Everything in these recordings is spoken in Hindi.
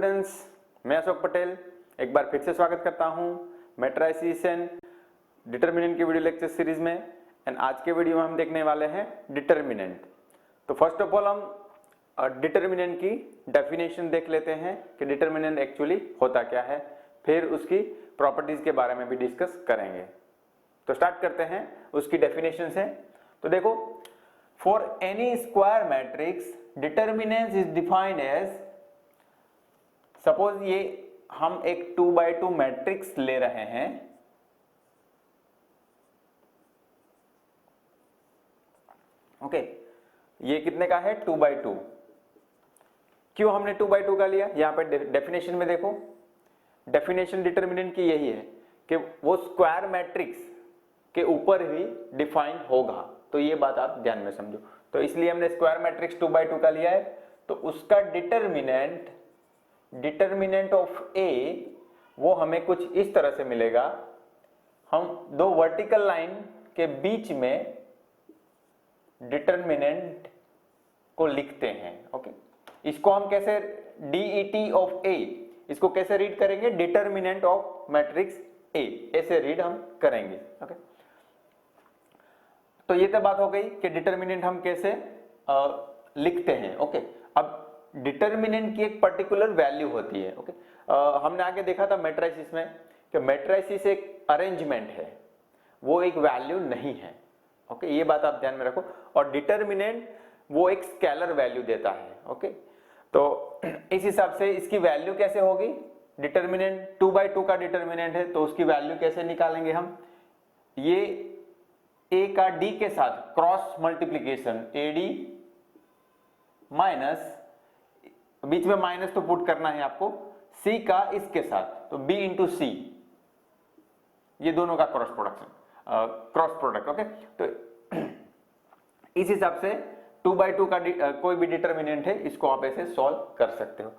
स्टूडेंट्स, मैं अशोक पटेल एक बार फिर से स्वागत करता हूं मैट्रिसेस एंड डिटरमिनेंट की वीडियो लेक्चर सीरीज में। एंड आज के वीडियो में हम देखने वाले हैं डिटरमिनेंट। तो फर्स्ट ऑफ ऑल हम डिटरमिनेंट की डेफिनेशन देख लेते हैं कि डिटरमिनेंट एक्चुअली होता क्या है, फिर उसकी प्रॉपर्टीज के बारे में भी डिस्कस करेंगे। तो स्टार्ट करते हैं उसकी डेफिनेशन से। तो देखो, for any square matrix determinant is defined as, suppose ये हम एक 2x2 मैट्रिक्स ले रहे हैं, ओके ये कितने का है 2x2। क्यों हमने 2x2 का लिया, यहां पे डेफिनेशन में देखो, डेफिनेशन डिटरमिनेंट की यही है कि वो स्क्वायर मैट्रिक्स के ऊपर ही डिफाइन होगा। तो ये बात आप ध्यान में समझो। तो इसलिए हमने स्क्वायर मैट्रिक्स 2x2 का लिया है, तो उसका डिटरमिनेंट ऑफ ए वो हमें कुछ इस तरह से मिलेगा। हम दो वर्टिकल लाइन के बीच में डिटरमिनेंट को लिखते हैं, ओके। इसको हम कैसे, DET ऑफ ए, इसको कैसे रीड करेंगे, डिटरमिनेंट ऑफ मैट्रिक्स ए, ऐसे रीड हम करेंगे, ओके। तो ये तो बात हो गई कि डिटरमिनेंट हम कैसे लिखते हैं, ओके। अब डिटरमिनेंट की एक पर्टिकुलर वैल्यू होती है, ओके। हमने आगे देखा था मैट्रिसेस में कि मैट्रिसेस एक अरेंजमेंट है, वो एक वैल्यू नहीं है, ओके। ये बात आप ध्यान में रखो। और डिटरमिनेंट वो एक स्केलर वैल्यू देता है, ओके। तो इस हिसाब से इसकी वैल्यू कैसे होगी, डिटरमिनेंट 2x2 का डिटरमिनेंट है, तो उसकी वैल्यू कैसे निकालेंगे हम, ये a का d के साथ क्रॉस मल्टीप्लीकेशन, AD माइनस, बीच में माइनस तो पुट करना है आपको, c का इसके साथ, तो b इंटू सी, ये दोनों का क्रॉस प्रोडक्ट, ओके। तो इस हिसाब से 2x2 का कोई भी डिटरमिनेंट है, इसको आप ऐसे सॉल्व कर सकते हो।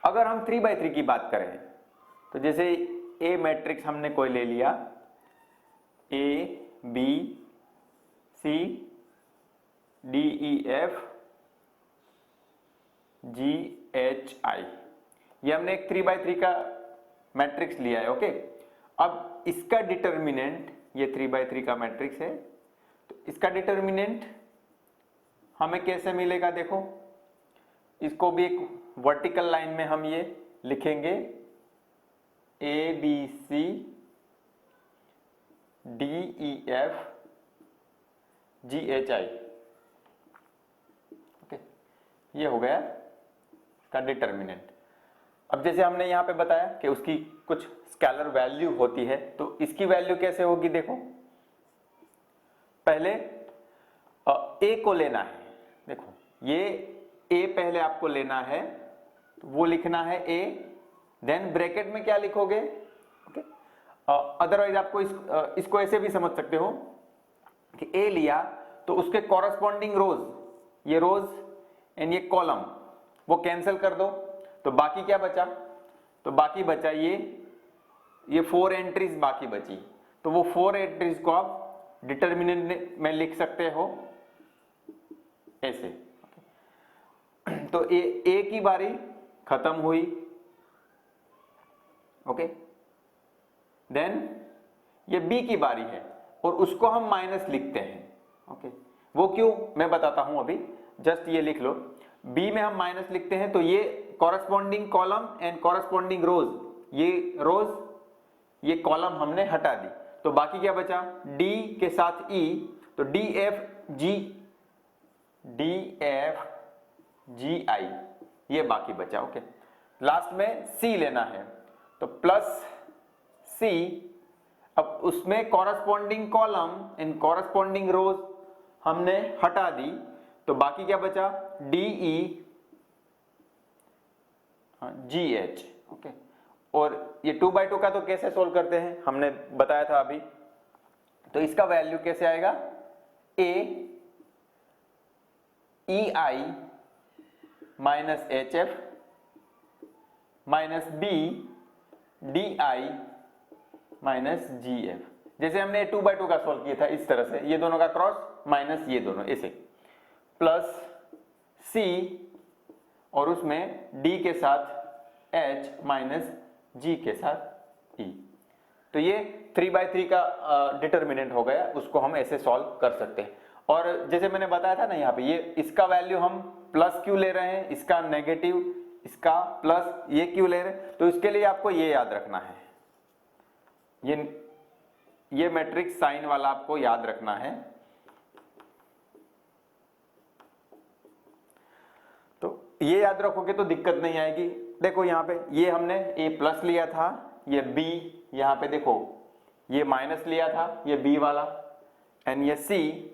अगर हम 3x3 की बात करें, तो जैसे ए मैट्रिक्स हमने कोई ले लिया, A B C D E F G H I, ये हमने एक 3x3 का मैट्रिक्स लिया है, ओके। अब इसका डिटरमिनेंट, ये 3x3 का मैट्रिक्स है, तो इसका डिटरमिनेंट हमें कैसे मिलेगा, देखो इसको भी एक वर्टिकल लाइन में हम ये लिखेंगे, A B C D E F G H I, okay. ये हो गया का डिटरमिनेंट। अब जैसे हमने यहां पे बताया कि उसकी कुछ स्केलर वैल्यू होती है, तो इसकी वैल्यू कैसे होगी, देखो पहले ए को लेना है, देखो ये ए पहले आपको लेना है, तो वो लिखना है ए, देन ब्रैकेट में क्या लिखोगे, ओके। अदरवाइज आपको इसको ऐसे भी समझ सकते हो कि ए लिया तो उसके कॉरस्पॉन्डिंग रोज, ये रोज एंड ये कॉलम वो कैंसिल कर दो, तो बाकी क्या बचा, तो बाकी बचा ये 4 एंट्रीज बाकी बची, तो वो 4 एंट्रीज को आप डिटरमिनेंट में लिख सकते हो ऐसे, तो ए की बारी खत्म हुई, ओके। देन ये बी की बारी है और उसको हम माइनस लिखते हैं, ओके। वो क्यों, मैं बताता हूं अभी, जस्ट ये लिख लो, बी में हम माइनस लिखते हैं, तो ये कॉरस्पॉन्डिंग कॉलम एंड कॉरस्पॉन्डिंग रोज, ये रोज ये कॉलम हमने हटा दी, तो बाकी क्या बचा, डी के साथ ई, तो DFG I, ये बाकी बचा, ओके। लास्ट में सी लेना है, तो प्लस सी, अब उसमें कॉरस्पॉन्डिंग कॉलम एंड कॉरस्पॉन्डिंग रोज हमने हटा दी, तो बाकी क्या बचा, DEGH, ओके। और ये 2x2 का तो कैसे सोल्व करते हैं, हमने बताया था अभी, तो इसका वैल्यू कैसे आएगा, A EI minus HF minus B DI minus GF। जैसे हमने 2x2 का सोल्व किया था इस तरह से, ये दोनों का क्रॉस माइनस ये दोनों ऐसे, प्लस C और उसमें D के साथ H माइनस G के साथ E। तो ये 3/3 का डिटर्मिनेंट हो गया, उसको हम ऐसे सॉल्व कर सकते हैं। और जैसे मैंने बताया था ना यहाँ पे, ये इसका वैल्यू हम प्लस क्यों ले रहे हैं, इसका नेगेटिव, इसका प्लस, ये क्यों ले रहे हैं, तो इसके लिए आपको ये याद रखना है, ये मैट्रिक्स साइन वाला आपको याद रखना है। तो ये याद रखोगे तो दिक्कत नहीं आएगी। देखो यहाँ पे ये हमने ए प्लस लिया था, ये बी, यहाँ पे देखो ये माइनस लिया था, ये बी वाला, एंड ये सी,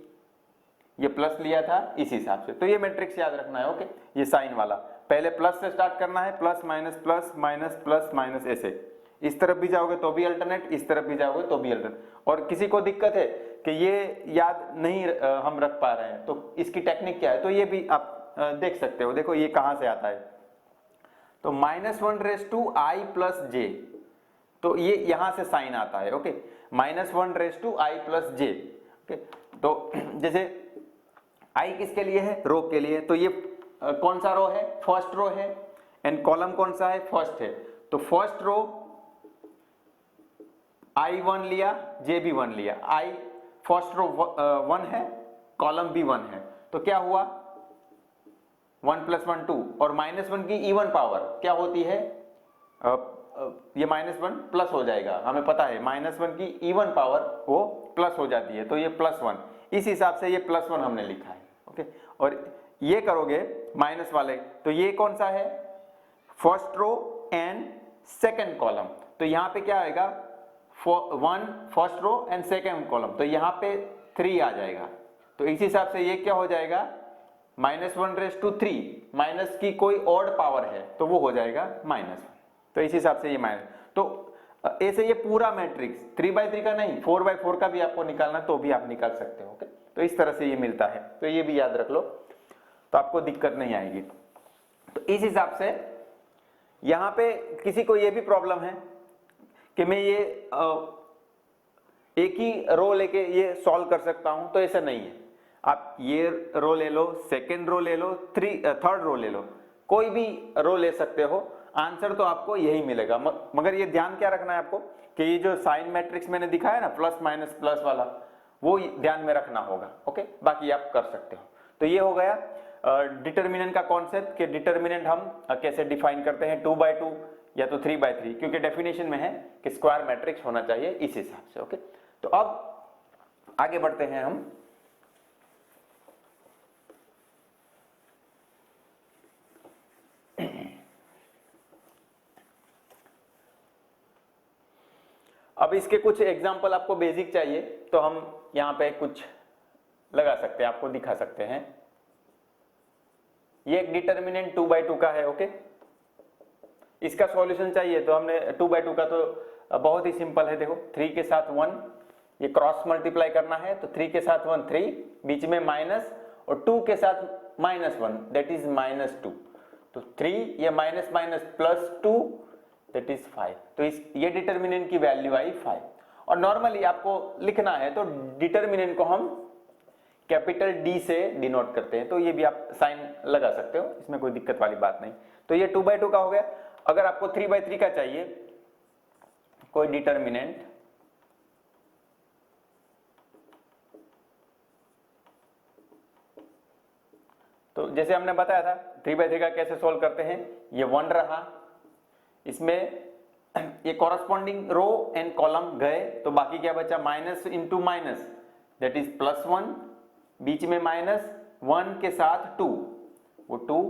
ये प्लस लिया था इस हिसाब से। तो ये मैट्रिक्स याद रखना है। ओके, ये साइन वाला पहले प्लस से स्टार्ट करना है, plus minus plus minus plus minus, ऐसे इस तरफ भी जाओगे तो भी अल्टरनेट, इस तरफ भी जाओगे तो भी अल्टरनेट। और किसी को दिक्कत है कि ये याद नहीं हम रख पा रहे हैं, तो इसकी टेक्निक क्या है, तो ये भी आप देख सकते हो। देखो ये कहां से आता है, तो -1/i प्लस जे, तो ये यहां से साइन आता है। ओके, -1/i प्लस जे। ओके, तो जैसे i किसके लिए है, रो के लिए, तो ये कौन सा रो है, फर्स्ट रो है, एंड कॉलम कौन सा है, फर्स्ट है। तो फर्स्ट रो i1 लिया, j भी 1 लिया, i फर्स्ट रो 1 है, कॉलम भी 1 है, तो क्या हुआ 1 + 1 2, और -1 की इवन पावर क्या होती है, ये -1 प्लस हो जाएगा, हमें पता है -1 की इवन पावर वो प्लस हो जाती है, तो ये +1, इस हिसाब से ये +1 हमने लिखा है। ओके, और ये करोगे माइनस वाले, तो ये कौन सा है, first row and second column, तो यहाँ पे क्या आएगा, 1 first row and second column, तो यहाँ पे 3 आ जाएगा। तो इस हिसाब से ये क्या हो जाएगा, -1/3, माइनस की कोई ऑड पावर है तो वो हो जाएगा -1, तो इस हिसाब से ये माइनस। तो ऐसे ये पूरा मैट्रिक्स 3/3 का नहीं, 4/4 का भी आपको निकालना तो भी आप निकाल सकते हो। ओके, तो इस तरह से ये मिलता है, तो ये भी याद रख लो, तो आपको दिक्कत नहीं आएगी। तो इस हिसाब से यहां पे किसी को ये भी प्रॉब्लम है कि मैं ये एक ही रो लेके ये सॉल्व कर सकता हूं, तो ऐसा नहीं है। आप ये रो ले लो, सेकेंड रो ले लो, थर्ड रो ले लो, कोई भी रो ले सकते हो, आंसर तो आपको यही मिलेगा। मगर ये ध्यान क्या रखना है आपको कि ये जो साइन मैट्रिक्स मैंने दिखाया ना, प्लस माइनस प्लस वाला, वो ध्यान में रखना होगा। ओके, बाकी आप कर सकते हो। तो ये हो गया डिटर्मिनेंट का कॉन्सेप्ट, कि डिटर्मिनेंट हम कैसे डिफाइन करते हैं, 2/2 या तो 3/3, क्योंकि डेफिनेशन में है कि स्क्वायर मैट्रिक्स होना चाहिए इस हिसाब से। ओके, तो अब आगे बढ़ते हैं हम। अब इसके कुछ एग्जाम्पल आपको बेसिक चाहिए, तो हम यहां पे कुछ लगा सकते हैं, आपको दिखा सकते हैं। ये एक डिटर्मिनेंट 2/2 का है। ओके, इसका सॉल्यूशन चाहिए तो हमने 2/2 का तो बहुत ही सिंपल है। देखो 3 के साथ 1, ये क्रॉस मल्टीप्लाई करना है, तो 3 के साथ 1 3, बीच में माइनस, और 2 के साथ -1 दैट इज -2, तो 3 ये minus minus plus 2 that is 5, तो ये डिटर्मिनेंट की वैल्यू आई 5। और नॉर्मली आपको लिखना है तो डिटर्मिनेंट को हम कैपिटल डी से डिनोट करते हैं, तो ये भी आप साइन लगा सकते हो, इसमें कोई दिक्कत वाली बात नहीं। तो ये 2/2 का हो गया। अगर आपको 3/3 का चाहिए कोई डिटर्मिनेंट, तो जैसे हमने बताया था 3/3 का कैसे सोल्व करते हैं, ये 1 रहा, इसमें ये कॉरस्पॉन्डिंग रो एंड कॉलम गए, तो बाकी क्या बचा, minus into minus that is +1, बीच में -1 के साथ 2, वो 2,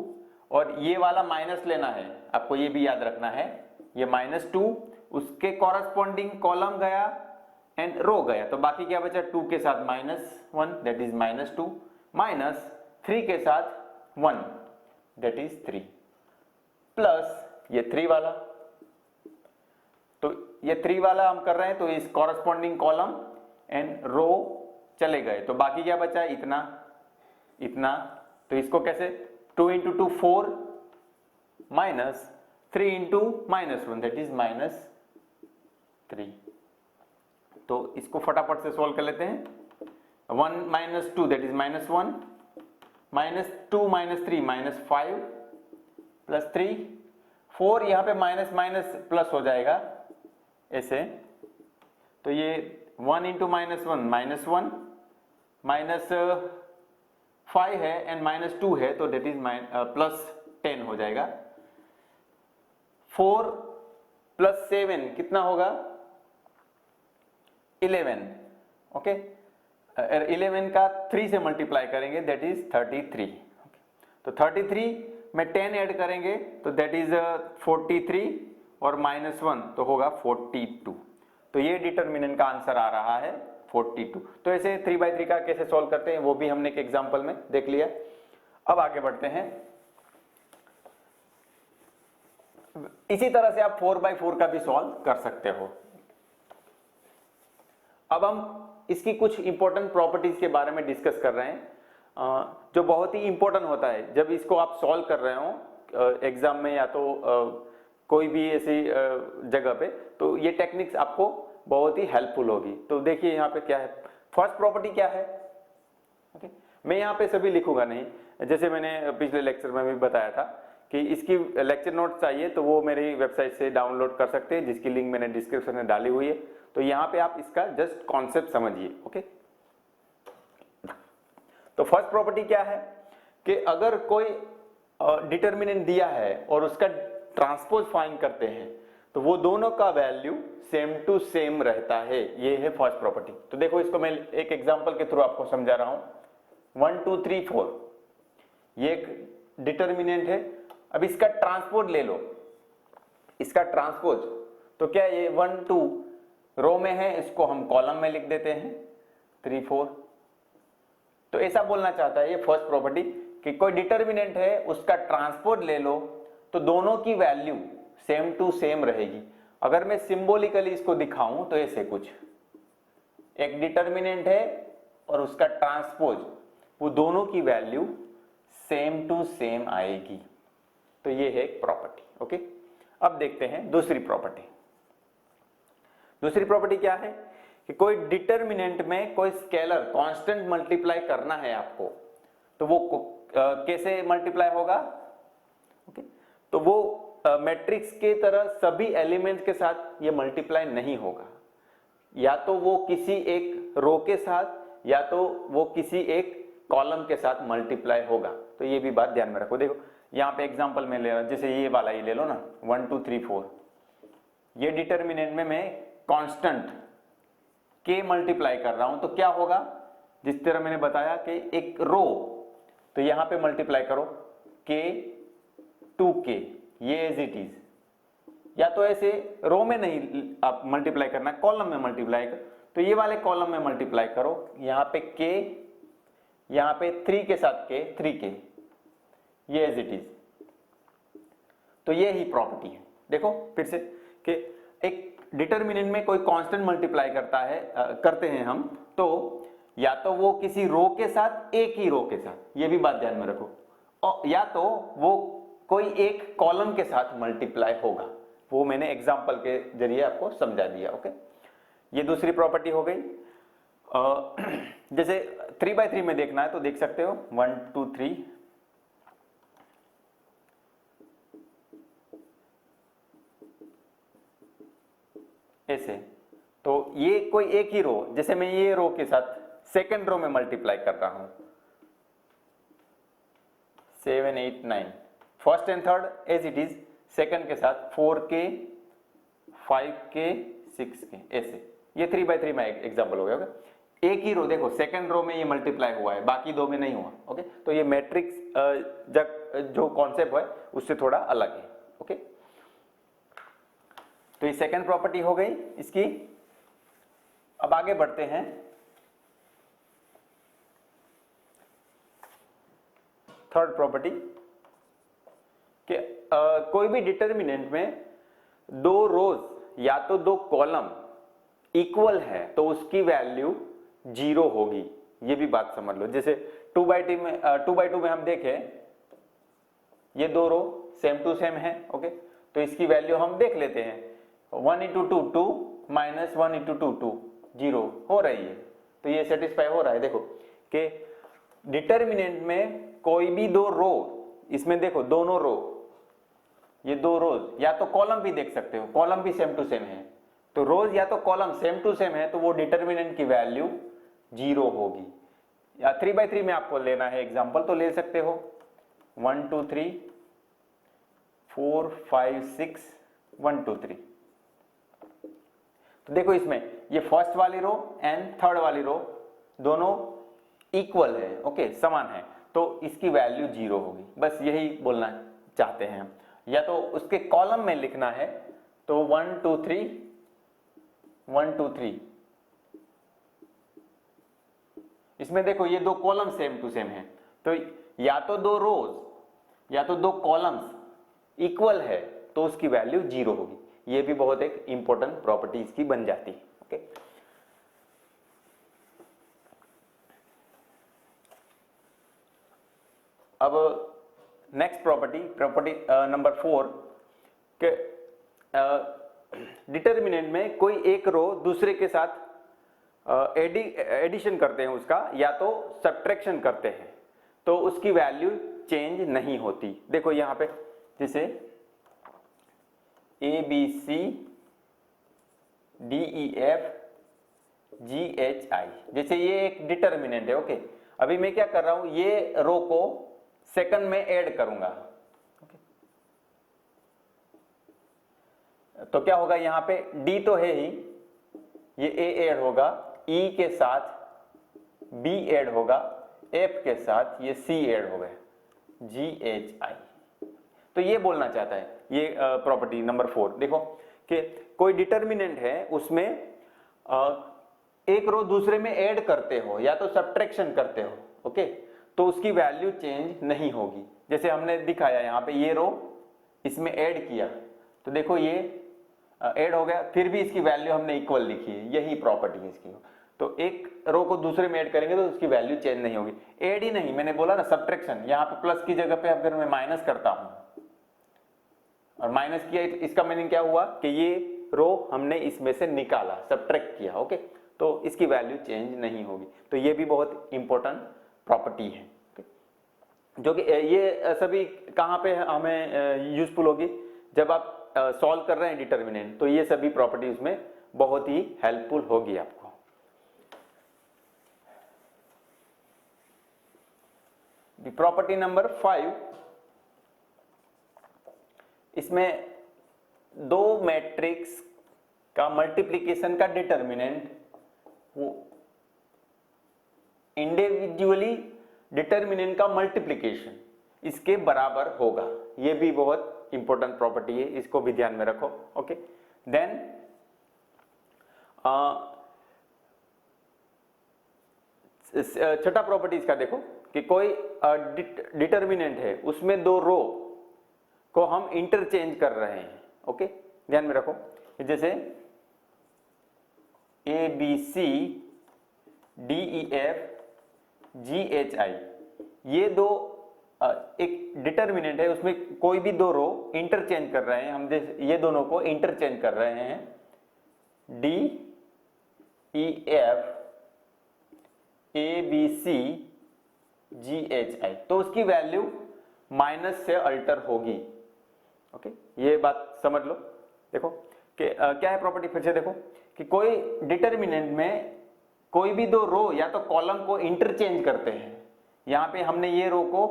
और ये वाला माइनस लेना है आपको, ये भी याद रखना है, ये -2, उसके कॉरस्पॉन्डिंग कॉलम गया एंड रो गया, तो बाकी क्या बचा, 2 के साथ -1 दैट इज -2, माइनस 3 के साथ 1 दैट इज 3, प्लस ये 3 वाला, तो ये 3 वाला हम कर रहे हैं, तो इस कॉरस्पॉन्डिंग कॉलम एंड रो चले गए, तो बाकी क्या बचा, इतना इतना, तो इसको कैसे, 2 × 2 4, माइनस 3 × -1 दैट इज -3, तो इसको फटाफट से सोल्व कर लेते हैं। 1 - 2 दैट इज -1, -2 - 3 -5, +3 4 यहाँ पे माइनस माइनस प्लस हो जाएगा ऐसे, तो ये 1 into minus one minus one, minus 5 है एंड माइनस 2 है, तो डेट इज प्लस 10 हो जाएगा। 4 प्लस 7 कितना होगा? 11। ओके, 11 का 3 से मल्टीप्लाई करेंगे दैट इज 33। तो 33 में 10 ऐड करेंगे तो दैट इज 43 और माइनस 1 तो होगा 42। तो ये डिटर्मिनेंट का आंसर आ रहा है 42। तो ऐसे 3/3 का कैसे सॉल्व करते हैं वो भी हमने एक एग्जांपल में देख लिया। अब आगे बढ़ते हैं। इसी तरह से आप 4/4 का भी सॉल्व कर सकते हो। अब हम इसकी कुछ इंपॉर्टेंट प्रॉपर्टीज के बारे में डिस्कस कर रहे हैं, जो बहुत ही इंपॉर्टेंट होता है जब इसको आप सॉल्व कर रहे हो एग्जाम में या तो कोई भी ऐसी जगह पे, तो ये टेक्निक्स आपको बहुत ही हेल्पफुल होगी। तो देखिए यहाँ पे क्या है, फर्स्ट प्रॉपर्टी क्या है। ओके, मैं यहाँ पे सभी लिखूंगा नहीं, जैसे मैंने पिछले लेक्चर में भी बताया था कि इसकी लेक्चर नोट चाहिए तो वो मेरी वेबसाइट से डाउनलोड कर सकते हैं, जिसकी लिंक मैंने डिस्क्रिप्शन में डाली हुई है। तो यहाँ पे आप इसका जस्ट कॉन्सेप्ट समझिए। ओके, तो फर्स्ट प्रॉपर्टी क्या है कि अगर कोई डिटर्मिनेंट दिया है और उसका ट्रांसपोज फाइंड करते हैं तो वो दोनों का वैल्यू सेम टू सेम रहता है। ये है फर्स्ट प्रॉपर्टी। तो देखो इसको मैं एक एग्जांपल के थ्रू आपको समझा रहा हूं। 1 2 3 4 ये एक डिटर्मिनेंट है। अब इसका ट्रांसपोज ले लो, इसका ट्रांसपोज तो क्या ये 1 2 रो में है, इसको हम कॉलम में लिख देते हैं 3 4। तो ऐसा बोलना चाहता है ये फर्स्ट प्रॉपर्टी कि कोई डिटर्मिनेंट है उसका ट्रांसपोज ले लो तो दोनों की वैल्यू सेम टू सेम रहेगी। अगर मैं सिंबॉलिकली इसको दिखाऊं तो ऐसे कुछ, एक डिटर्मिनेंट है और उसका ट्रांसपोज, वो दोनों की वैल्यू सेम टू सेम आएगी। तो ये है एक प्रॉपर्टी। ओके, अब देखते हैं दूसरी प्रॉपर्टी। दूसरी प्रॉपर्टी क्या है कि कोई डिटर्मिनेंट में कोई स्केलर कांस्टेंट मल्टीप्लाई करना है आपको, तो वो कैसे मल्टीप्लाई होगा। ओके, तो वो मैट्रिक्स के तरह सभी एलिमेंट्स के साथ ये मल्टीप्लाई नहीं होगा, या तो वो किसी एक रो के साथ या तो वो किसी एक कॉलम के साथ मल्टीप्लाई होगा। तो ये भी बात ध्यान में रखो। देखो यहाँ पे एग्जांपल में ले रहा हूं, जैसे ये वाला ही ले लो ना 1 2 3 4, ये डिटर्मिनेंट में मैं कांस्टेंट के मल्टीप्लाई कर रहा हूं तो क्या होगा, जिस तरह मैंने बताया कि एक रो, तो यहां पे मल्टीप्लाई करो के 2k, ये एज इट इज, या तो ऐसे रो में नहीं आप मल्टीप्लाई करना, कॉलम में मल्टीप्लाई करो, तो ये वाले कॉलम में मल्टीप्लाई करो, यहां पे k, यहां पे 3 के साथ k 3k, ये एज इट इज। तो ये ही प्रॉपर्टी है। देखो फिर से कि एक डिटर्मिनेंट में कोई कांस्टेंट मल्टीप्लाई करता है करते हैं हम, तो या तो वो किसी रो के साथ, एक ही रो के साथ, ये भी बात ध्यान में रखो, और या तो वो कोई एक कॉलम के साथ मल्टीप्लाई होगा। वो मैंने एग्जांपल के जरिए आपको समझा दिया। ओके, ये दूसरी प्रॉपर्टी हो गई। जैसे 3/3 में देखना है तो देख सकते हो 1 2 3, ऐसे, तो ये कोई एक ही रो, जैसे मैं ये रो के साथ सेकंड रो में मल्टीप्लाई कर रहा हूं 7 8 9, first and third as it is, second के साथ 4k 5k 6k, ऐसे। ये 3/3 में एग्जांपल हो गया। एक ही रो, देखो सेकंड रो में ये मल्टीप्लाई हुआ है, बाकी दो में नहीं हुआ। ओके, तो ये मैट्रिक्स जो कॉन्सेप्ट है उससे थोड़ा अलग है। ओके, तो ये सेकंड प्रॉपर्टी हो गई इसकी। अब आगे बढ़ते हैं। थर्ड प्रॉपर्टी कि कोई भी डिटर्मिनेंट में दो रोज या तो दो कॉलम इक्वल है तो उसकी वैल्यू 0 होगी। ये भी बात समझ लो। जैसे 2/2 में हम देखें, ये दो रो सेम टू सेम है। ओके, तो इसकी वैल्यू हम देख लेते हैं। 1 × 2 2 माइनस 1 × 2 2, 0 हो रही है। तो ये सेटिस्फाई हो रहा है। देखो कि डिटर्मिनेंट में कोई भी दो रो, इसमें देखो दोनों रो ये दो रोज या तो कॉलम भी देख सकते हो, कॉलम भी सेम टू सेम है, तो रोज या तो कॉलम सेम टू सेम है तो वो डिटर्मिनेंट की वैल्यू 0 होगी। या 3/3 में आपको लेना है एग्जांपल तो ले सकते हो 1 2 3 4 5 6 1 2 3। तो देखो इसमें ये फर्स्ट वाली रो एंड थर्ड वाली रो दोनों इक्वल है, ओके समान है, तो इसकी वैल्यू 0 होगी। बस यही बोलना चाहते हैं हम। या तो उसके कॉलम में लिखना है तो 1 2 3 1 2 3। इसमें देखो ये दो कॉलम सेम टू सेम है, तो या तो दो रोज या तो दो कॉलम्स इक्वल है तो उसकी वैल्यू 0 होगी। ये भी बहुत एक इंपॉर्टेंट प्रॉपर्टी इसकी बन जाती है, ओके। अब नेक्स्ट प्रॉपर्टी नंबर 4 के डिटर्मिनेंट में कोई एक रो दूसरे के साथ एडिशन करते हैं उसका या तो सब्ट्रैक्शन करते हैं तो उसकी वैल्यू चेंज नहीं होती। देखो यहां पे जैसे ABC DEF GHI, जैसे ये एक डिटर्मिनेंट है, ओके। अभी मैं क्या कर रहा हूं, ये रो को सेकंड में ऐड करूंगा, ओके। तो क्या होगा यहां पे D तो है ही, ये A ऐड होगा, E के साथ B ऐड होगा, F के साथ ये C ऐड हो गया GHI। तो ये बोलना चाहता है ये प्रॉपर्टी नंबर 4। देखो कि कोई डिटर्मिनेंट है उसमें एक रो दूसरे में ऐड करते हो या तो सब्ट्रैक्शन करते हो, ओके, तो उसकी वैल्यू चेंज नहीं होगी। जैसे हमने दिखाया यहाँ पे ये रो इसमें ऐड किया तो देखो ये ऐड हो गया, फिर भी इसकी वैल्यू हमने इक्वल लिखी है, यही प्रॉपर्टी है इसकी। तो एक रो को दूसरे में ऐड करेंगे तो उसकी वैल्यू चेंज नहीं होगी। ऐड ही नहीं, मैंने बोला ना सब्ट्रैक्शन, यहाँ पे प्लस की जगह पे अगर मैं माइनस करता हूं और माइनस किया, इसका मीनिंग क्या हुआ कि ये रो हमने इसमें से निकाला, सब्ट्रैक्ट किया, ओके, तो इसकी वैल्यू चेंज नहीं होगी। तो ये भी बहुत इंपॉर्टेंट प्रॉपर्टी है, जो कि ये सभी कहां पे हमें यूजफुल होगी, जब आप सॉल्व कर रहे हैं डिटर्मिनेंट, तो ये सभी प्रॉपर्टी उसमें बहुत ही हेल्पफुल होगी आपको। प्रॉपर्टी नंबर 5, इसमें दो मैट्रिक्स का मल्टीप्लिकेशन का डिटर्मिनेंट वो इंडिविजुअली डिटर्मिनेंट का मल्टीप्लिकेशन इसके बराबर होगा। ये भी बहुत इंपॉर्टेंट प्रॉपर्टी है, इसको भी ध्यान में रखो, ओके। देन छठा प्रॉपर्टी इसका देखो कि कोई डिटर्मिनेंट है उसमें दो रो को हम इंटरचेंज कर रहे हैं, ओके, ध्यान में रखो। जैसे ABC DEF GHI, ये दो एक डिटर्मिनेंट है, उसमें कोई भी दो रो इंटरचेंज कर रहे हैं हम, ये दोनों को इंटरचेंज कर रहे हैं DEF ABC GHI, तो उसकी वैल्यू माइनस से अल्टर होगी, ओके। ये बात समझ लो। देखो कि क्या है प्रॉपर्टी, फिर से देखो कि कोई डिटर्मिनेंट में कोई भी दो रो या तो कॉलम को इंटरचेंज करते हैं। यहां पे हमने ये रो को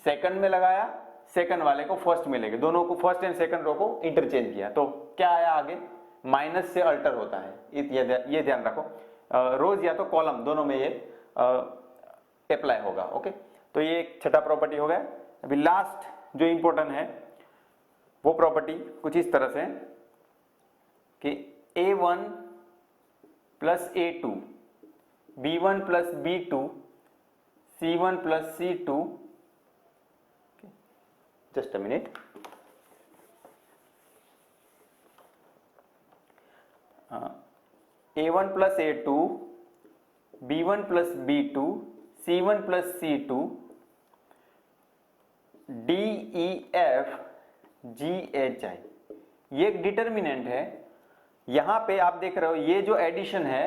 सेकंड में लगाया, सेकंड वाले को फर्स्ट में लेके, दोनों को फर्स्ट एंड सेकंड रो को इंटरचेंज किया, तो क्या आया आगे, माइनस से अल्टर होता है, ये ध्यान रखो। रोज या तो कॉलम दोनों में ये अप्लाई होगा, ओके। तो ये एक छठा प्रॉपर्टी हो गया। अभी लास्ट जो इंपॉर्टेंट है वो प्रॉपर्टी कुछ इस तरह से कि A1 plus A2 B1 plus B2 C1 plus C2, just a minute, A1 plus A2 B1 plus B2 C1 plus C2 DEF GHI, ये एक डिटर्मिनेंट है। यहां पे आप देख रहे हो ये जो एडिशन है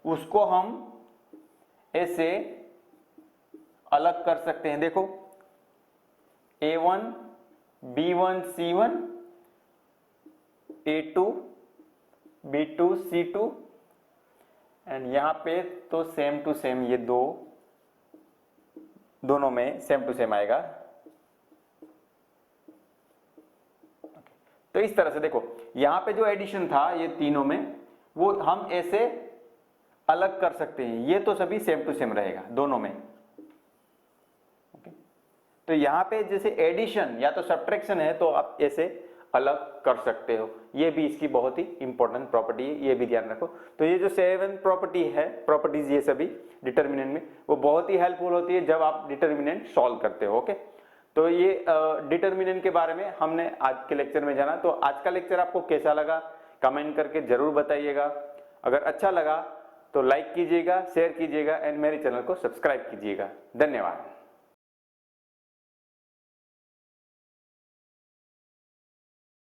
उसको हम ऐसे अलग कर सकते हैं। देखो A1 B1 C1, A2 B2 C2 and यहां पे तो सेम टू सेम ये दोनों में सेम टू सेम आएगा। तो इस तरह से देखो यहां पे जो एडिशन था ये तीनों में, वो हम ऐसे अलग कर सकते हैं, ये तो सभी सेम टू सेम रहेगा दोनों में। ओके, तो यहां पे जैसे एडिशन या तो सब्ट्रैक्शन है तो आप ऐसे अलग कर सकते हो, ये भी इसकी बहुत ही इंपॉर्टेंट प्रॉपर्टी है, ये भी ध्यान रखो। तो ये जो 7 प्रॉपर्टी है, प्रॉपर्टीज ये सभी डिटर्मिनेंट में, वो बहुत ही हेल्पफुल होती है जब आप डिटर्मिनेंट सॉल्व करते हो। ओके, तो ये डिटर्मिनेंट के बारे में हमने आज के लेक्चर में जाना। तो आज का लेक्चर आपको कैसा लगा कमेंट करके जरूर बताइएगा। अगर अच्छा लगा तो लाइक कीजिएगा, शेयर कीजिएगा एंड मेरे चैनल को सब्सक्राइब कीजिएगा। धन्यवाद।